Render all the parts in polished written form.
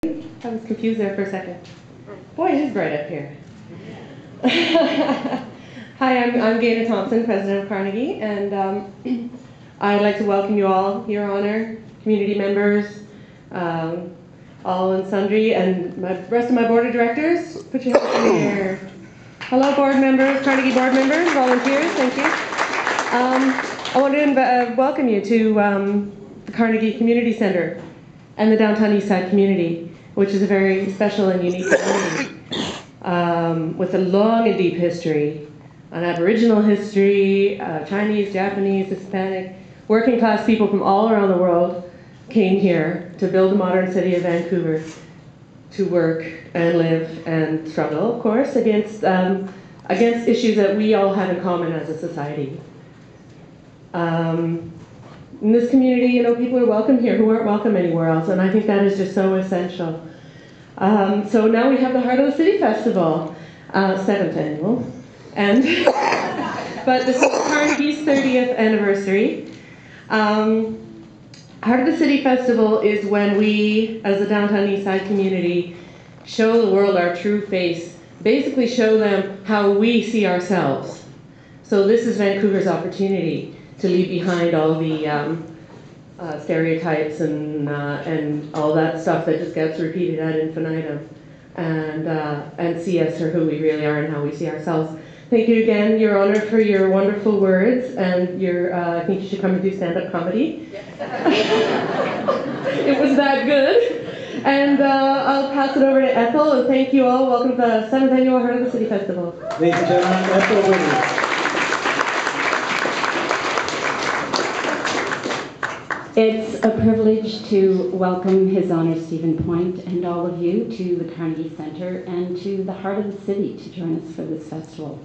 I was confused there for a second. Boy, it is bright up here. Hi, I'm Gena Thompson, president of Carnegie, and I'd like to welcome you all, Your Honor, community members, all and sundry, and the rest of my board of directors. Put your hands in the air. Hello, board members, Carnegie board members, volunteers, thank you. I want to welcome you to the Carnegie Community Center and the downtown Eastside community, which is a very special and unique community with a long and deep history, an Aboriginal history, Chinese, Japanese, Hispanic, working class people from all around the world came here to build the modern city of Vancouver, to work and live and struggle, of course, against issues that we all have in common as a society. In this community, you know, people are welcome here who aren't welcome anywhere else, and I think that is just so essential. So now we have the Heart of the City Festival, 7th annual, and but this is Carnegie's 30th anniversary. Heart of the City Festival is when we, as a downtown Eastside community, show the world our true face, basically show them how we see ourselves. So this is Vancouver's opportunity to leave behind all the stereotypes and all that stuff that just gets repeated ad infinitum, and see us for who we really are and how we see ourselves. Thank you again, Your Honor, for your wonderful words, and your, I think you should come and do stand-up comedy. It was that good. And I'll pass it over to Ethel, and thank you all. Welcome to the 7th Annual Heart of the City Festival. Ladies and gentlemen, Ethel Whitty. It's a privilege to welcome His Honor Stephen Point and all of you to the Carnegie Center and to the Heart of the City to join us for this festival.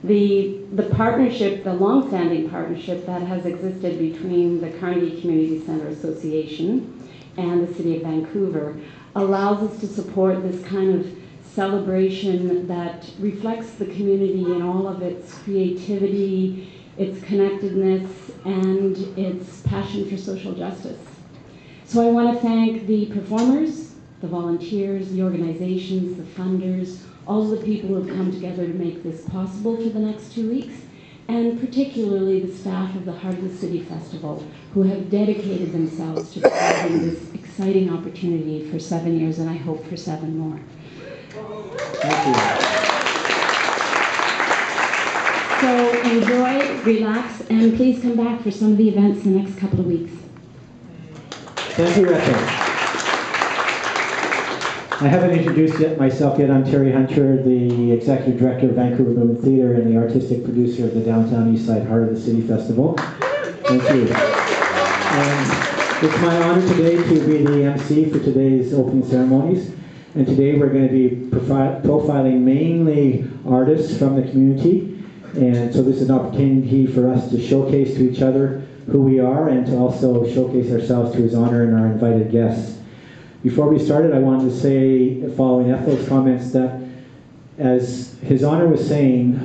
The partnership, the long-standing partnership that has existed between the Carnegie Community Center Association and the City of Vancouver allows us to support this kind of celebration that reflects the community in all of its creativity, its connectedness, and its passion for social justice. So I want to thank the performers, the volunteers, the organizations, the funders, all of the people who have come together to make this possible for the next 2 weeks, and particularly the staff of the Heart of the City Festival, who have dedicated themselves to providing this exciting opportunity for 7 years, and I hope for 7 more. Thank you. So enjoy, relax, and please come back for some of the events in the next couple of weeks. Thank you, Ethel. I haven't introduced myself yet. I'm Terry Hunter, the Executive Director of Vancouver Movement Theatre and the Artistic Producer of the Downtown Eastside Heart of the City Festival. Thank you. And it's my honor today to be the MC for today's opening ceremonies. And today we're going to be profiling mainly artists from the community. And so this is an opportunity for us to showcase to each other who we are and to also showcase ourselves to His Honor and our invited guests. Before we started, I wanted to say, following Ethel's comments, that as His Honor was saying,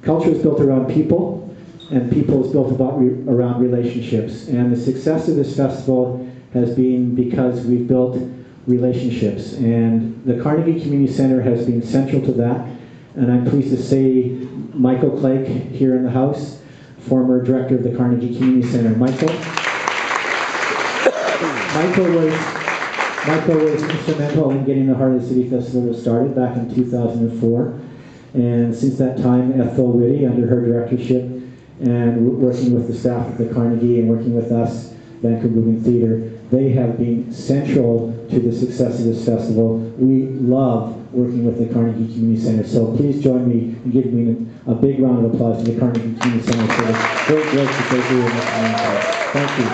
culture is built around people, and people is built around relationships. And the success of this festival has been because we've built relationships. And the Carnegie Community Center has been central to that. And I'm pleased to say Michael Clegg here in the house, former director of the Carnegie Community Center. Michael was instrumental in getting the Heart of the City Festival started back in 2004. And since that time, Ethel Whitty, under her directorship, and working with the staff of the Carnegie and working with us, Vancouver Movement Theatre, they have been central to the success of this festival. We love working with the Carnegie Community Center. So please join me in giving me a big round of applause to the Carnegie Community Center for the great work that they do in this community. Thank you.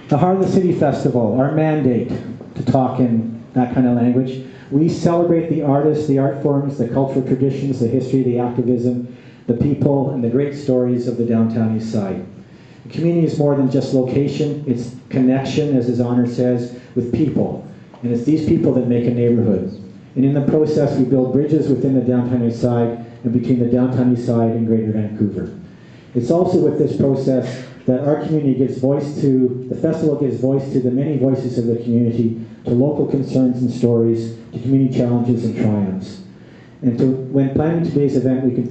The Heart of the City Festival, our mandate, to talk in that kind of language. We celebrate the artists, the art forms, the cultural traditions, the history, the activism, the people, and the great stories of the downtown East Side. The community is more than just location, it's connection, as His Honor says, with people. And it's these people that make a neighborhood. And in the process, we build bridges within the downtown East Side and between the downtown East Side and Greater Vancouver. It's also with this process that our community gives voice to, the festival gives voice to the many voices of the community, to local concerns and stories, to community challenges and triumphs. And when planning today's event, we couldn't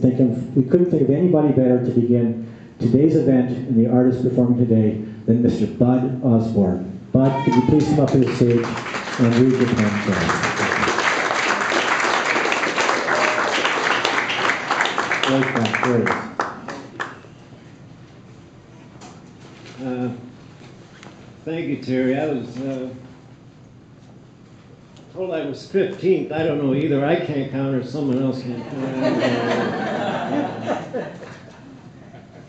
think of anybody better to begin today's event and the artist performing today than Mr. Bud Osborn. Bud, could you please come up to the stage and read your poem for us? There it is. Thank you, Terry. I was told I was 15th. I don't know either. I can't count or someone else can't count.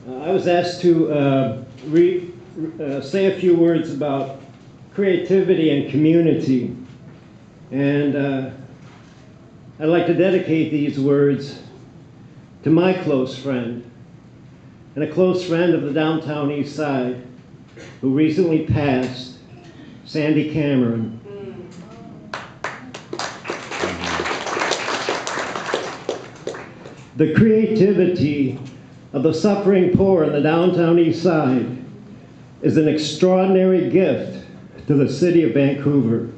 I was asked to say a few words about creativity and community. And I'd like to dedicate these words to my close friend, and a close friend of the downtown East Side, who recently passed, Sandy Cameron. The creativity of the suffering poor in the downtown East Side is an extraordinary gift to the city of Vancouver.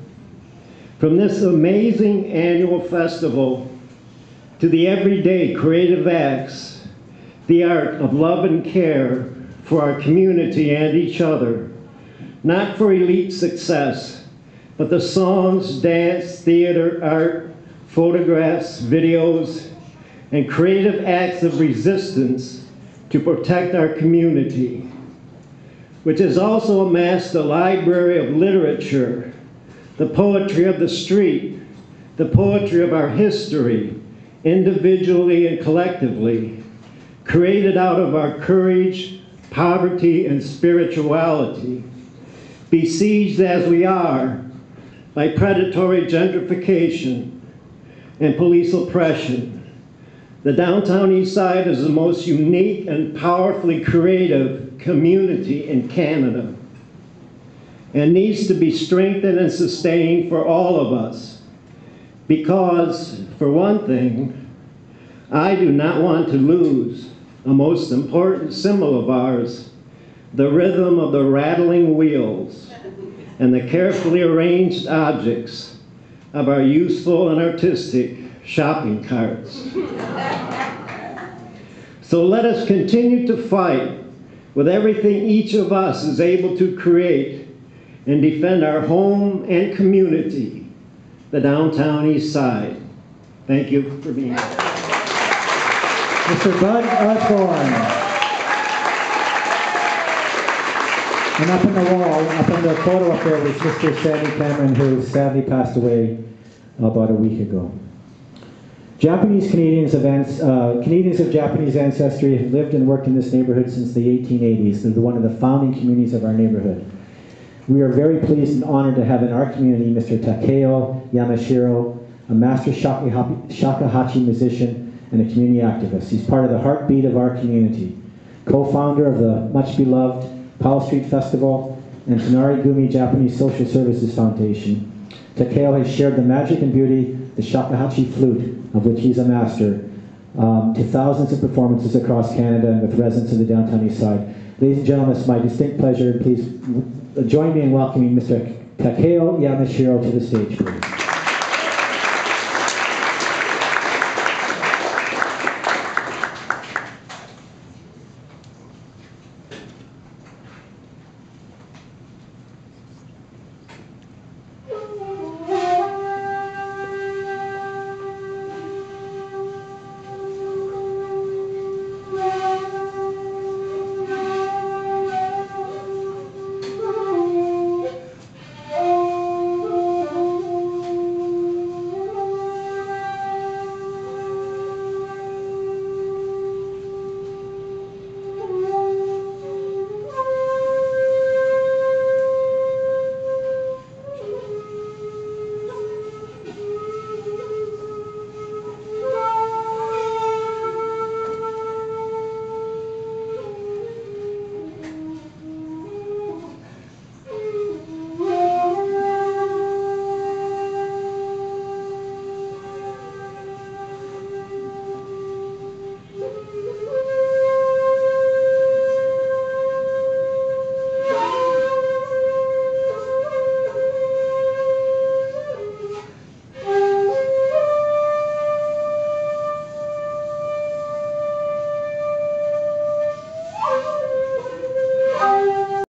From this amazing annual festival to the everyday creative acts, the art of love and care for our community and each other, not for elite success, but the songs, dance, theater, art, photographs, videos, and creative acts of resistance to protect our community, which has also amassed a library of literature, the poetry of the street, the poetry of our history, individually and collectively, created out of our courage, poverty, and spirituality, besieged as we are by predatory gentrification and police oppression. The downtown East Side is the most unique and powerfully creative community in Canada and needs to be strengthened and sustained for all of us. Because, for one thing, I do not want to lose a most important symbol of ours, the rhythm of the rattling wheels and the carefully arranged objects of our useful and artistic shopping carts. So let us continue to fight with everything each of us is able to create and defend our home and community, the downtown East Side. Thank you for being here. Mr. Bud Osborn. And up on the wall, up on the photo up there was Mr. Sandy Cameron, who sadly passed away about a week ago. Canadians of Japanese ancestry have lived and worked in this neighborhood since the 1880s. They're one of the founding communities of our neighborhood. We are very pleased and honored to have in our community Mr. Takeo Yamashiro, a master shakuhachi musician and a community activist. He's part of the heartbeat of our community, co-founder of the much-beloved Powell Street Festival and Tanari Gumi Japanese Social Services Foundation. Takeo has shared the magic and beauty, the shakuhachi flute, of which he's a master, to thousands of performances across Canada and with residents of the downtown East Side. Ladies and gentlemen, it's my distinct pleasure. Please join me in welcoming Mr. Takeo Yamashiro to the stage, please.